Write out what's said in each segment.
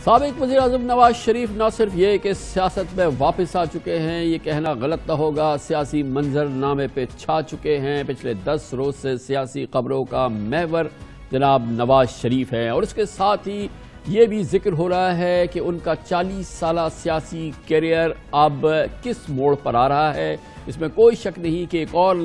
سابق وزیر اعظم نواز شریف نہ صرف یہ کہ سیاست میں واپس آ چکے ہیں، یہ کہنا غلط نہ ہوگا، سیاسی منظر نامے پہ چھا چکے ہیں۔ پچھلے 10 روز سے سیاسی خبروں کا محور جناب نواز شریف ہے، اور اس کے ساتھ ہی یہ بھی ذکر ہو رہا ہے کہ ان کا 40 سالہ سیاسی کیریئر اب کس موڑ پر آ رہا ہے۔ اس میں کوئی شک نہیں کہ ایک اور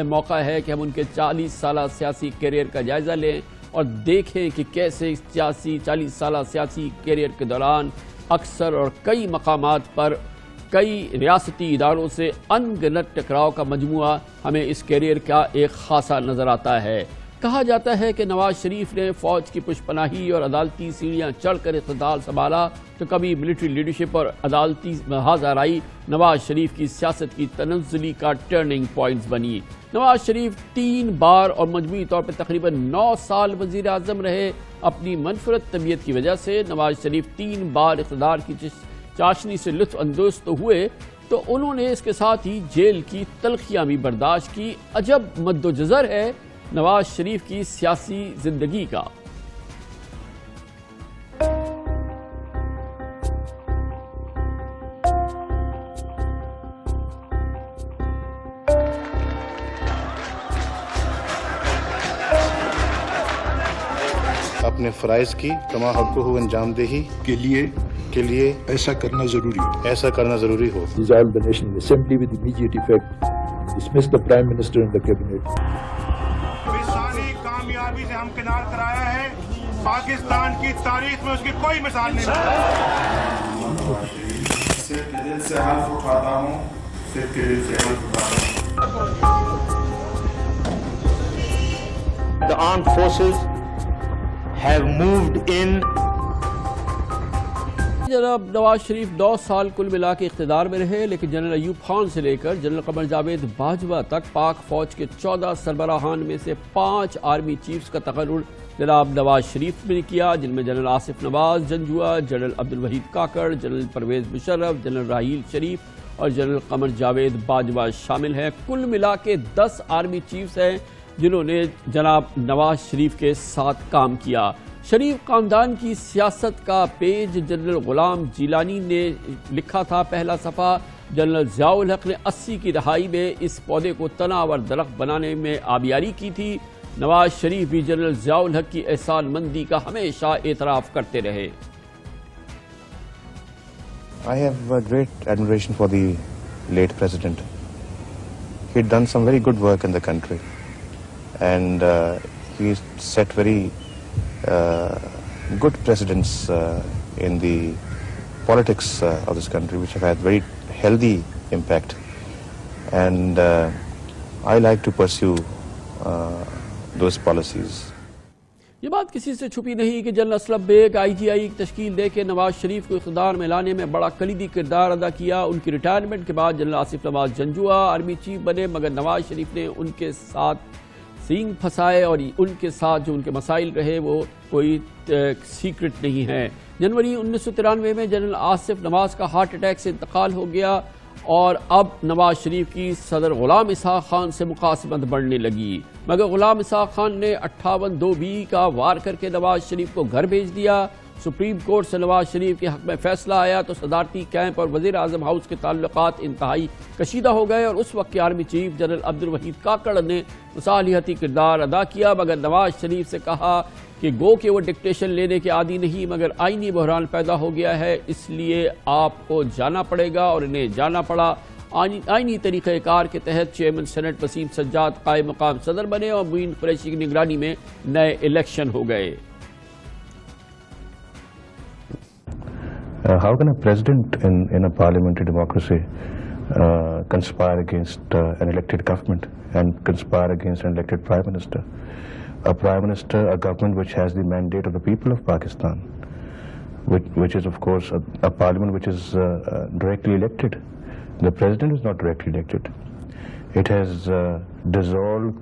موقع ہے کہ ہم ان کے 40 سالہ سیاسی کیریئر کا جائزہ لیں اور دیکھیں کہ کیسے 40 سالہ سیاسی کیریئر کے دوران اکثر اور کئی مقامات پر کئی ریاستی اداروں سے ان گنت ٹکراؤ کا مجموعہ ہمیں اس کیریئر کا ایک خاصہ نظر آتا ہے۔ کہا جاتا ہے کہ نواز شریف نے فوج کی پشپناہی اور عدالتی سیڑھیاں چڑھ کر اقتدار سنبھالا تو کبھی ملٹری لیڈرشپ اور عدالتی حاضرائی نواز شریف کی سیاست کی تنزلی کا ٹرننگ پوائنٹس بنی۔ نواز شریف 3 بار اور مجموعی طور پر تقریباً 9 سال وزیر اعظم رہے۔ اپنی منفرد طبیعت کی وجہ سے نواز شریف 3 بار اقتدار کی چاشنی سے لطف اندوز تو ہوئے، تو انہوں نے اس کے ساتھ ہی جیل کی تلخیاں بھی برداشت کی۔ عجب مد و جزر ہے نواز شریف کی سیاسی زندگی کا۔ اپنے فرائض کی تمام حقوق انجام دہی کے لیے ایسا کرنا ضروری ہو۔ Dissolve the National Assembly with immediate effect. Dismiss the Prime Minister and the Cabinet. مثالی کامیابی سے ہمکنار کرایا ہے۔ پاکستان کی تاریخ میں اس کی کوئی مثال نہیں ہے۔ دل سے حلف اٹھاتا ہوں، صرف کے دل سے حلف اٹھاتا ہوں۔ The armed forces have moved in. جناب نواز شریف 9 سال کل ملا کے اقتدار میں رہے، لیکن جنرل ایوب خان سے لے کر جنرل قمر جاوید باجوہ تک پاک فوج کے 14 سربراہان میں سے 5 آرمی چیفز کا تقرر جناب نواز شریف نے کیا، جن میں General Asif Nawaz Janjua, General Abdul Waheed Kakar, General Pervez Musharraf, General Raheel Sharif اور جنرل قمر جاوید باجوہ شامل ہیں۔ کل ملا کے 10 آرمی چیفز ہیں جنہوں نے جناب نواز شریف کے ساتھ کام کیا۔ شریف خاندان کی سیاست کا پیج جنرل غلام جیلانی نے لکھا تھا۔ پہلا صفحہ جنرل ضیاء الحق نے 80 کی دہائی میں اس پودے کو تناور درخت بنانے میں آبیاری کی تھی۔ نواز شریف بھی جنرل ضیاء الحق کی احسان مندی کا ہمیشہ اعتراف کرتے رہے۔ I have a great admiration for the late president. He had done some very good work in the country, and he set very good precedents in the politics of this country, which have had very healthy impact, and I like to pursue those policies. یہ بات کسی سے چھپی نہیں کہ general Aslam bag IGI کی تشکیل دے کے نواز شریف کو اقتدار میں لانے میں بڑا کلیدی کردار ادا کیا۔ ان کی ریٹائرمنٹ کے بعد general Asif Nawaz Janjua army chief بنے، مگر نواز شریف نے ان کے ساتھ سینگ پھنسائے اور ان کے ساتھ جو ان کے مسائل رہے وہ کوئی سیکرٹ نہیں ہے۔ جنوری 1993 میں جنرل آصف نواز کا ہارٹ اٹیک سے انتقال ہو گیا، اور اب نواز شریف کی صدر غلام اسحاق خان سے مخاصمت بڑھنے لگی، مگر غلام اسحاق خان نے 58(2)(b) کا وار کر کے نواز شریف کو گھر بھیج دیا۔ سپریم کورٹ سے نواز شریف کے حق میں فیصلہ آیا تو صدارتی کیمپ اور وزیر اعظم ہاؤس کے تعلقات انتہائی کشیدہ ہو گئے، اور اس وقت کے army chief general Abdul Waheed Kakar نے مصالحتی کردار ادا کیا، مگر نواز شریف سے کہا کہ گو کہ وہ ڈکٹیشن لینے کے عادی نہیں، مگر آئینی بحران پیدا ہو گیا ہے، اس لیے آپ کو جانا پڑے گا، اور انہیں جانا پڑا۔ آئینی طریقہ کار کے تحت چیئرمین سینٹ وسیم سجاد قائم مقام صدر بنے، اور معین قریشی کی نگرانی میں نئے الیکشن ہو گئے۔ How can a president in a parliamentary democracy conspire against an elected government and conspire against an elected prime minister? A prime minister, a government which has the mandate of the people of Pakistan, which is of course a parliament which is directly elected. The president is not directly elected. It has dissolved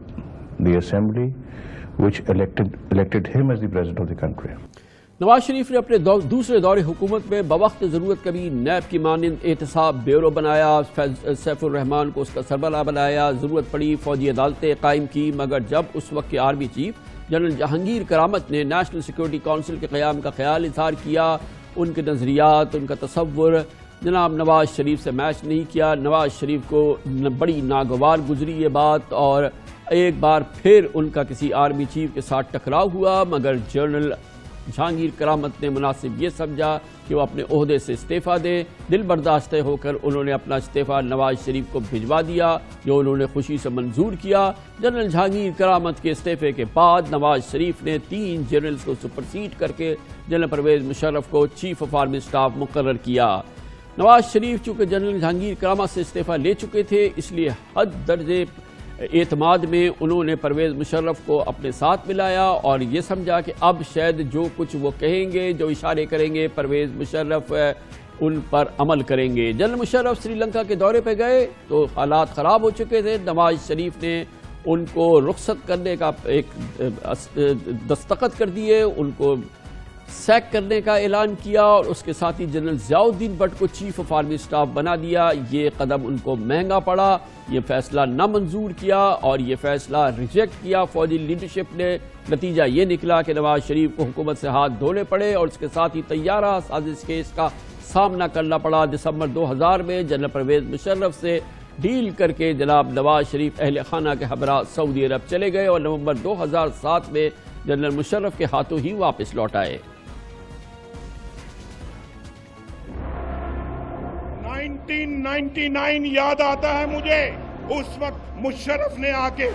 the assembly which elected him as the president of the country. Nawaz Sharif نے اپنے دوسرے دور حکومت میں بوقت ضرورت کبھی NAB کی مانند احتساب بیورو بنایا، سیف الرحمان کو اس کا سربراہ بنایا، ضرورت پڑی فوجی عدالتیں قائم کی، مگر جب اس وقت کے آرمی چیف جنرل جہانگیر کرامت نے نیشنل سیکورٹی کونسل کے قیام کا خیال اظہار کیا ان کے نظریات، ان کا تصور جناب نواز شریف سے میچ نہیں کیا۔ نواز شریف کو بڑی ناگوار گزری یہ بات، اور ایک بار پھر ان کا کسی آرمی چیف کے ساتھ ٹکراؤ ہوا، مگر جنرل جہانگیر کرامت نے مناسب یہ سمجھا کہ وہ اپنے عہدے سے استعفیٰ دیں۔ دل برداشتہ ہو کر انہوں نے اپنا استعفیٰ نواز شریف کو بھجوا دیا، جو انہوں نے خوشی سے منظور کیا۔ جنرل جہانگیر کرامت کے استعفے کے بعد نواز شریف نے 3 جنرلز کو سپرسیڈ کر کے جنرل پرویز مشرف کو چیف آف آرمی اسٹاف مقرر کیا۔ نواز شریف چونکہ جنرل جہانگیر کرامت سے استعفیٰ لے چکے تھے، اس لیے حد درجے اعتماد میں انہوں نے پرویز مشرف کو اپنے ساتھ ملایا اور یہ سمجھا کہ اب شاید جو کچھ وہ کہیں گے، جو اشارے کریں گے، پرویز مشرف ان پر عمل کریں گے۔ جنرل مشرف سری لنکا کے دورے پہ گئے تو حالات خراب ہو چکے تھے۔ نواز شریف نے ان کو رخصت کرنے کا ایک دستخط کر دیے، ان کو سیک کرنے کا اعلان کیا، اور اس کے ساتھ ہی جنرل ضیاء الدین بٹ کو چیف آف آرمی اسٹاف بنا دیا۔ یہ قدم ان کو مہنگا پڑا، یہ فیصلہ نہ منظور کیا اور یہ فیصلہ ریجیکٹ کیا فوجی لیڈرشپ نے۔ نتیجہ یہ نکلا کہ نواز شریف کو حکومت سے ہاتھ دھونے پڑے اور اس کے ساتھ ہی طیارہ سازش کیس کا سامنا کرنا پڑا۔ دسمبر 2000 میں جنرل پرویز مشرف سے ڈیل کر کے جناب نواز شریف اہل خانہ کے ہمراہ سعودی عرب چلے گئے اور نومبر 2007 میں جنرل مشرف کے ہاتھوں ہی واپس لوٹ آئے۔ 1999 یاد آتا ہے مجھے، اس وقت مشرف نے آ کے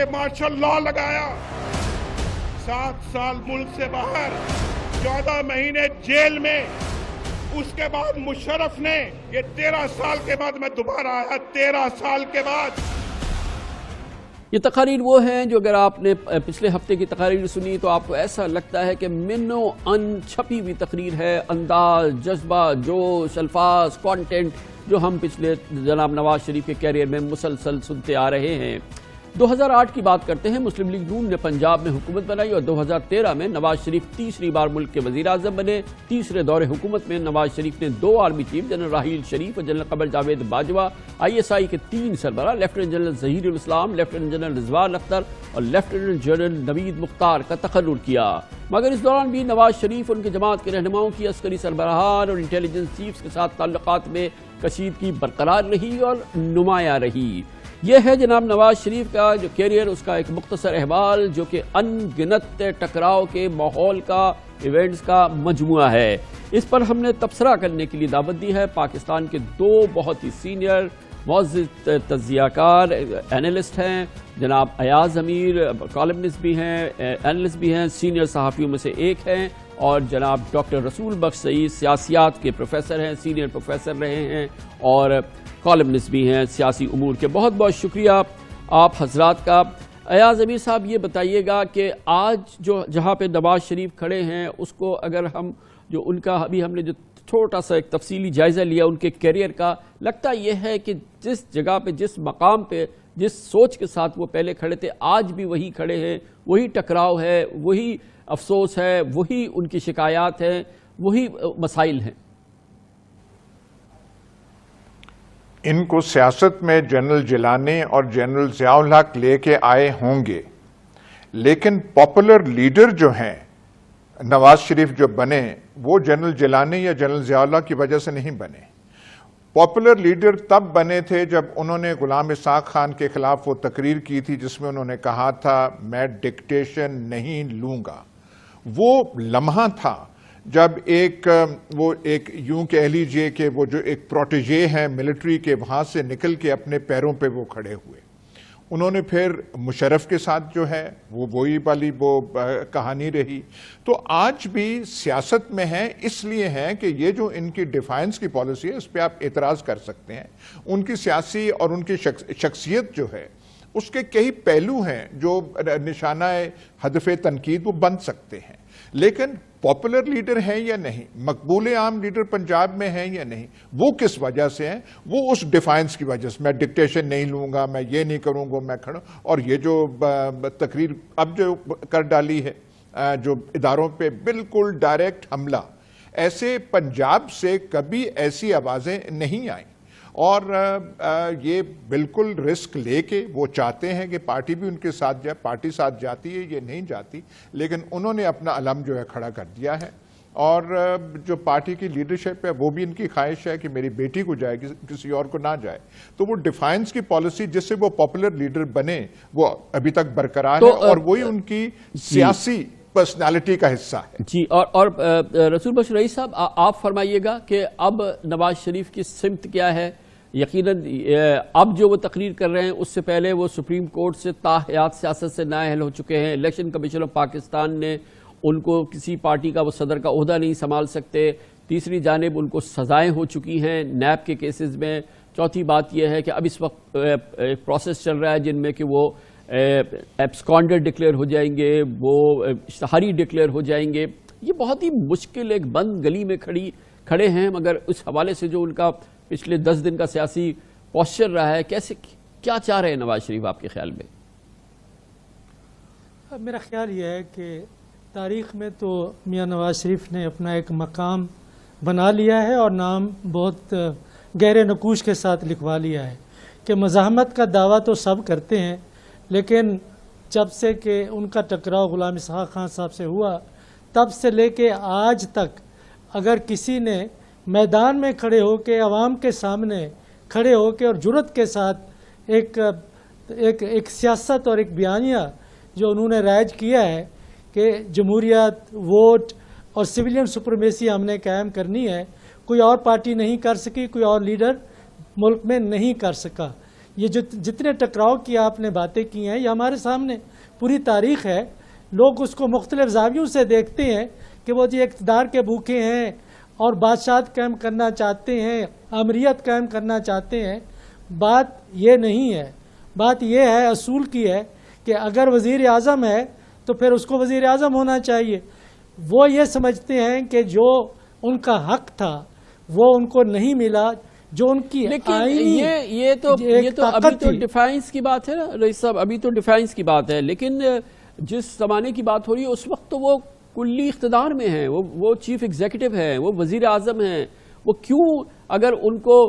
مارشل لا لگایا، 7 سال ملک سے باہر، 14 مہینے جیل میں۔ اس کے بعد مشرف نے، یہ 13 سال کے بعد میں دوبارہ آیا، 13 سال کے بعد۔ یہ تقاریر وہ ہیں جو اگر آپ نے پچھلے ہفتے کی تقاریر سنی تو آپ کو ایسا لگتا ہے کہ منو ان چھپی ہوئی تقریر ہے، انداز، جذبہ، جوش، الفاظ، کانٹینٹ جو ہم پچھلے جناب نواز شریف کے کیریئر میں مسلسل سنتے آ رہے ہیں۔ 2008 کی بات کرتے ہیں، مسلم لیگ نون نے پنجاب میں حکومت بنائی اور 2013 میں نواز شریف تیسری بار ملک کے وزیر اعظم بنے۔ تیسرے دور حکومت میں نواز شریف نے 2 army chief general Raheel Sharif اور جنرل قمر جاوید باجوہ، ISI کے 3 سربراہ لیفٹیننٹ جنرل ظہیر الاسلام، لیفٹیننٹ جنرل رضوان اختر اور لیفٹیننٹ جنرل نوید مختار کا تقرر کیا۔ مگر اس دوران بھی نواز شریف ان کی جماعت کے رہنماؤں کی عسکری سربراہان اور انٹیلیجنس چیفز کے ساتھ تعلقات میں کشیدگی برقرار رہی اور نمایاں رہی۔ یہ ہے جناب نواز شریف کا جو کیریئر، اس کا ایک مختصر احوال جو کہ ان گنت ٹکراؤ کے ماحول کا، ایونٹس کا مجموعہ ہے۔ اس پر ہم نے تبصرہ کرنے کے لیے دعوت دی ہے پاکستان کے 2 بہت ہی سینئر معزز تجزیہ کار اینالسٹ ہیں، جناب ایاز امیر، کالمنسٹ بھی ہیں، اینالسٹ بھی ہیں، سینئر صحافیوں میں سے ایک ہیں، اور جناب ڈاکٹر رسول بخش سعید سیاسیات کے پروفیسر ہیں، سینئر پروفیسر رہے ہیں اور کالمنسٹ بھی ہیں سیاسی امور کے۔ بہت بہت شکریہ آپ حضرات کا۔ ایاز امیر صاحب یہ بتائیے گا کہ آج جو جہاں پہ نواز شریف کھڑے ہیں اس کو اگر ہم جو ان کا ابھی ہم نے جو چھوٹا سا ایک تفصیلی جائزہ لیا ان کے کیریئر کا، لگتا یہ ہے کہ جس جگہ پہ، جس مقام پہ، جس سوچ کے ساتھ وہ پہلے کھڑے تھے آج بھی وہی کھڑے ہیں، وہی ٹکراؤ ہے، وہی افسوس ہے، وہی ان کی شکایات ہیں، وہی مسائل ہیں۔ ان کو سیاست میں جنرل جیلانی اور جنرل ضیاء الحق لے کے آئے ہوں گے، لیکن پاپولر لیڈر جو ہیں نواز شریف جو بنے وہ جنرل جیلانی یا جنرل ضیاء الحق کی وجہ سے نہیں بنے۔ پاپولر لیڈر تب بنے تھے جب انہوں نے غلام اسحاق خان کے خلاف وہ تقریر کی تھی جس میں انہوں نے کہا تھا میں ڈکٹیشن نہیں لوں گا۔ وہ لمحہ تھا جب وہ ایک یوں کہہ لیجئے کہ وہ جو ایک پروٹیجے ہیں ملٹری کے، وہاں سے نکل کے اپنے پیروں پہ وہ کھڑے ہوئے۔ انہوں نے پھر مشرف کے ساتھ جو ہے وہی والی وہ کہانی رہی۔ تو آج بھی سیاست میں ہیں، اس لیے ہیں کہ یہ جو ان کی ڈیفائنس کی پالیسی ہے اس پہ آپ اعتراض کر سکتے ہیں۔ ان کی سیاسی اور ان کی شخصیت جو ہے اس کے کئی پہلو ہیں جو نشانہ ہدف تنقید وہ بن سکتے ہیں، لیکن پاپولر لیڈر ہیں یا نہیں، مقبول عام لیڈر پنجاب میں ہیں یا نہیں، وہ کس وجہ سے ہیں؟ وہ اس ڈیفائنس کی وجہ سے، میں ڈکٹیشن نہیں لوں گا، میں یہ نہیں کروں گا، میں کھڑا۔ اور یہ جو تقریر اب جو کر ڈالی ہے جو اداروں پہ بالکل ڈائریکٹ حملہ، ایسے پنجاب سے کبھی ایسی آوازیں نہیں آئیں، اور یہ بالکل رسک لے کے وہ چاہتے ہیں کہ پارٹی بھی ان کے ساتھ جائے، پارٹی ساتھ جاتی ہے یہ نہیں جاتی، لیکن انہوں نے اپنا علم جو ہے کھڑا کر دیا ہے۔ اور جو پارٹی کی لیڈرشپ ہے وہ بھی ان کی خواہش ہے کہ میری بیٹی کو جائے کسی اور کو نہ جائے. تو وہ ڈیفائنس کی پالیسی جس سے وہ پاپولر لیڈر بنے وہ ابھی تک برقرار ہے اور وہی ان کی سیاسی پرسنالٹی کا حصہ ہے. جی اور رسول بخش رئیس صاحب آپ فرمائیے گا کہ اب نواز شریف کی سمت کیا ہے؟ یقیناً اب جو وہ تقریر کر رہے ہیں اس سے پہلے وہ سپریم کورٹ سے تاحیات سیاست سے نااہل ہو چکے ہیں. الیکشن کمیشن آف پاکستان نے ان کو کسی پارٹی کا وہ صدر کا عہدہ نہیں سنبھال سکتے. تیسری جانب ان کو سزائیں ہو چکی ہیں نیب کے کیسز میں. چوتھی بات یہ ہے کہ اب اس وقت ایک پروسیس چل رہا ہے جن میں کہ وہ ایبسکانڈر ڈکلیئر ہو جائیں گے, وہ اشتہاری ڈکلیئر ہو جائیں گے. یہ بہت ہی مشکل ایک بند گلی میں کھڑے ہیں. مگر اس حوالے سے جو ان کا پچھلے 10 دن کا سیاسی پوسچر رہا ہے, کیسے کیا چاہ رہے ہیں نواز شریف آپ کے خیال میں؟ میرا خیال یہ ہے کہ تاریخ میں تو میاں نواز شریف نے اپنا ایک مقام بنا لیا ہے اور نام بہت گہرے نقوش کے ساتھ لکھوا لیا ہے کہ مزاحمت کا دعویٰ تو سب کرتے ہیں, لیکن جب سے کہ ان کا ٹکراؤ غلام اسحاق خان صاحب سے ہوا تب سے لے کے آج تک اگر کسی نے میدان میں کھڑے ہو کے عوام کے سامنے کھڑے ہو کے اور جرأت کے ساتھ ایک سیاست اور ایک بیانیہ جو انہوں نے رائج کیا ہے کہ جمہوریت, ووٹ اور سویلین سپریمیسی ہم نے قائم کرنی ہے, کوئی اور پارٹی نہیں کر سکی, کوئی اور لیڈر ملک میں نہیں کر سکا. یہ جو جتنے ٹکراؤ کی آپ نے باتیں کی ہیں یہ ہمارے سامنے پوری تاریخ ہے. لوگ اس کو مختلف زاویوں سے دیکھتے ہیں کہ وہ جی اقتدار کے بھوکے ہیں اور بادشاہت قائم کرنا چاہتے ہیں, امریت قائم کرنا چاہتے ہیں. بات یہ نہیں ہے. بات یہ ہے, اصول کی ہے کہ اگر وزیر اعظم ہے تو پھر اس کو وزیر اعظم ہونا چاہیے. وہ یہ سمجھتے ہیں کہ جو ان کا حق تھا وہ ان کو نہیں ملا, جو ان کی آئینی یہ تو ابھی تو ڈیفائنس کی بات ہے نا رئیس صاحب, ابھی تو ڈیفائنس کی بات ہے. لیکن جس زمانے کی بات ہو رہی ہے اس وقت تو وہ کلی اقتدار میں ہیں, وہ چیف ایگزیکٹو ہیں, وہ وزیر اعظم ہیں. وہ کیوں اگر ان کو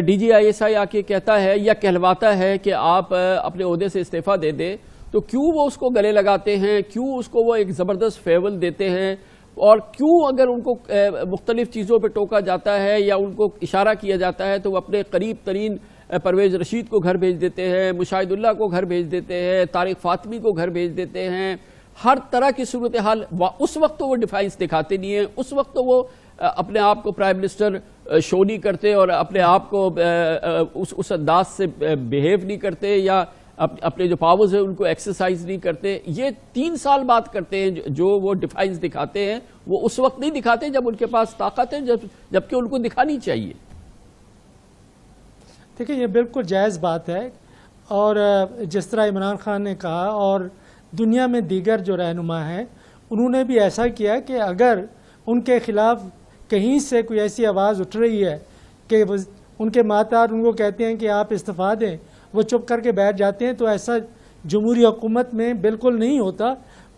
D G I S I آ کے کہتا ہے یا کہلواتا ہے کہ آپ اپنے عہدے سے استعفیٰ دے دیں تو کیوں وہ اس کو گلے لگاتے ہیں, کیوں اس کو وہ ایک زبردست فیول دیتے ہیں, اور کیوں اگر ان کو مختلف چیزوں پہ ٹوکا جاتا ہے یا ان کو اشارہ کیا جاتا ہے تو وہ اپنے قریب ترین پرویز رشید کو گھر بھیج دیتے ہیں, مشاہد اللہ کو گھر بھیج دیتے ہیں, طارق فاطمی کو گھر بھیج دیتے ہیں. ہر طرح کی صورتحال اس وقت تو وہ ڈیفائنس دکھاتے نہیں ہیں, اس وقت تو وہ اپنے آپ کو پرائم منسٹر شو نہیں کرتے اور اپنے آپ کو اس انداز سے بیہیو نہیں کرتے یا اپنے جو پاورز ہیں ان کو ایکسرسائز نہیں کرتے. یہ 3 سال بعد کرتے ہیں جو وہ ڈیفائنس دکھاتے ہیں, وہ اس وقت نہیں دکھاتے جب ان کے پاس طاقت ہے, جبکہ ان کو دکھانی چاہیے. دیکھیں یہ بالکل جائز بات ہے, اور جس طرح عمران خان نے کہا اور دنیا میں دیگر جو رہنما ہیں انہوں نے بھی ایسا کیا کہ اگر ان کے خلاف کہیں سے کوئی ایسی آواز اٹھ رہی ہے کہ ان کے ماتحت ان کو کہتے ہیں کہ آپ استعفیٰ دیں, وہ چپ کر کے بیٹھ جاتے ہیں. تو ایسا جمہوری حکومت میں بالکل نہیں ہوتا.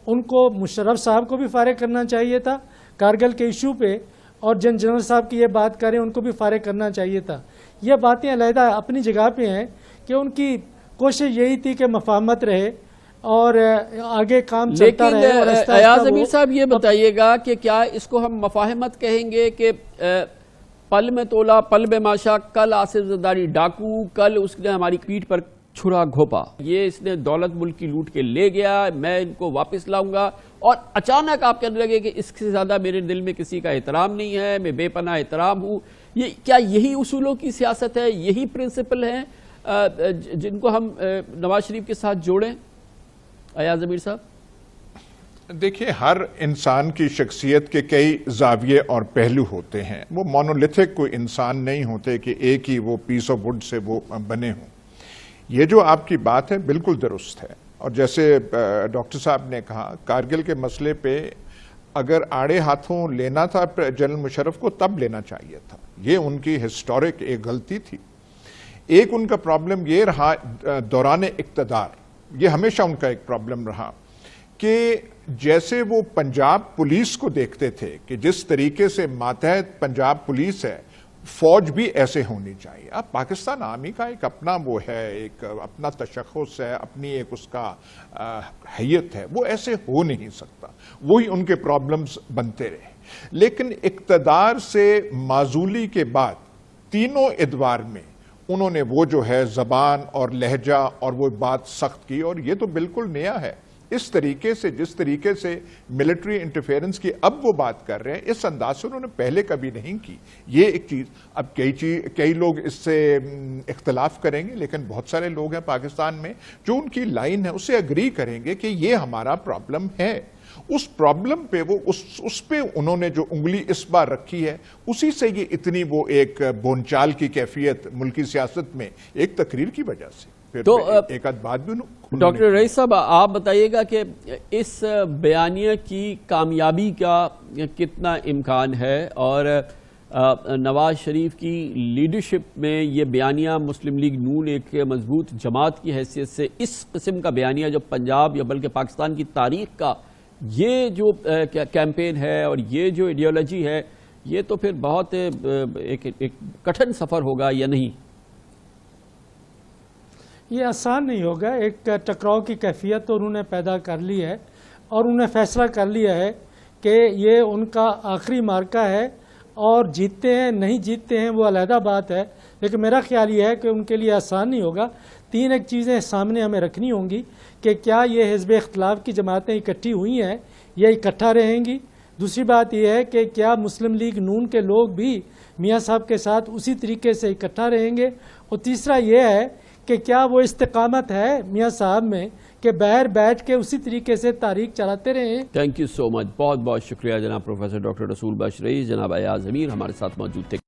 ان کو مشرف صاحب کو بھی فارغ کرنا چاہیے تھا کارگل کے ایشو پہ, اور جنرل صاحب کی یہ بات کریں ان کو بھی فارغ کرنا چاہیے تھا. یہ باتیں علیحدہ اپنی جگہ پہ ہیں کہ ان کی کوشش یہی تھی کہ مفاہمت رہے اور آگے کام چلتا رہے. لیکن ایاز امیر صاحب یہ بتائیے گا کہ کیا اس کو ہم مفاہمت کہیں گے کہ پل میں تولا پل میں ماشا, کل آصف زرداری ڈاکو, کل اس نے ہماری پیٹھ پر چھرا گھوپا, یہ اس نے دولت ملک کی لوٹ کے لے گیا, میں ان کو واپس لاؤں گا, اور اچانک آپ کہنے لگے کہ اس سے زیادہ میرے دل میں کسی کا احترام نہیں ہے, میں بے پناہ احترام ہوں. کیا یہی اصولوں کی سیاست ہے, یہی پرنسپل ہیں جن کو ہم نواز شریف کے ساتھ جوڑیں؟ ایاز امیر صاحب دیکھیے, ہر انسان کی شخصیت کے کئی زاویے اور پہلو ہوتے ہیں. وہ مونولیتھک کوئی انسان نہیں ہوتے کہ ایک ہی وہ پیس آف وڈ سے وہ بنے ہوں. یہ جو آپ کی بات ہے بالکل درست ہے, اور جیسے ڈاکٹر صاحب نے کہا کارگل کے مسئلے پہ اگر آڑے ہاتھوں لینا تھا جنرل مشرف کو تب لینا چاہیے تھا. یہ ان کی ہسٹورک ایک غلطی تھی. ایک ان کا پرابلم یہ رہا دوران اقتدار, یہ ہمیشہ ان کا ایک پرابلم رہا کہ جیسے وہ پنجاب پولیس کو دیکھتے تھے کہ جس طریقے سے ماتحت پنجاب پولیس ہے, فوج بھی ایسے ہونی چاہیے. اب پاکستان آرمی کا ایک اپنا وہ ہے, ایک اپنا تشخص ہے, اپنی ایک اس کا حیت ہے, وہ ایسے ہو نہیں سکتا. وہی ان کے پرابلمز بنتے رہے. لیکن اقتدار سے معزولی کے بعد تینوں ادوار میں انہوں نے وہ جو ہے زبان اور لہجہ اور وہ بات سخت کی, اور یہ تو بالکل نیا ہے. اس طریقے سے, جس طریقے سے ملٹری انٹرفیئرنس کی اب وہ بات کر رہے ہیں, اس انداز سے انہوں نے پہلے کبھی نہیں کی. یہ ایک چیز. اب کئی لوگ اس سے اختلاف کریں گے, لیکن بہت سارے لوگ ہیں پاکستان میں جو ان کی لائن ہے اسے اگری کریں گے کہ یہ ہمارا پرابلم ہے. اس پرابلم پہ وہ اس پہ انہوں نے جو انگلی اس بار رکھی ہے, اسی سے یہ اتنی وہ ایک بونچال کی کیفیت ملکی سیاست میں ایک تقریر کی وجہ سے. تو ایک آدھ بات بھی ڈاکٹر رئیس صاحب, آپ بتائیے گا کہ اس بیانیہ کی کامیابی کا کتنا امکان ہے, اور نواز شریف کی لیڈرشپ میں یہ بیانیہ مسلم لیگ نون ایک مضبوط جماعت کی حیثیت سے اس قسم کا بیانیہ جو پنجاب یا بلکہ پاکستان کی تاریخ کا یہ جو کیمپین ہے اور یہ جو ایڈیالوجی ہے, یہ تو پھر بہت ایک کٹھن سفر ہوگا یا نہیں؟ یہ آسان نہیں ہوگا. ایک ٹکراؤ کی کیفیت تو انہوں نے پیدا کر لی ہے, اور انہوں نے فیصلہ کر لیا ہے کہ یہ ان کا آخری مارکہ ہے, اور جیتتے ہیں نہیں جیتتے ہیں وہ علیحدہ بات ہے. لیکن میرا خیال یہ ہے کہ ان کے لیے آسان نہیں ہوگا. تین ایک چیزیں سامنے ہمیں رکھنی ہوں گی کہ کیا یہ حزب اختلاف کی جماعتیں اکٹھی ہوئی ہیں یا اکٹھا رہیں گی. دوسری بات یہ ہے کہ کیا مسلم لیگ نون کے لوگ بھی میاں صاحب کے ساتھ اسی طریقے سے اکٹھا رہیں گے. اور تیسرا یہ ہے کہ کیا وہ استقامت ہے میاں صاحب میں کہ باہر بیٹھ کے اسی طریقے سے تاریخ چلاتے رہیں. تھینک یو سو مچ. بہت بہت شکریہ جناب پروفیسر ڈاکٹر رسول بخش رئیس. جناب ایاز امیر ہمارے ساتھ موجود تھے.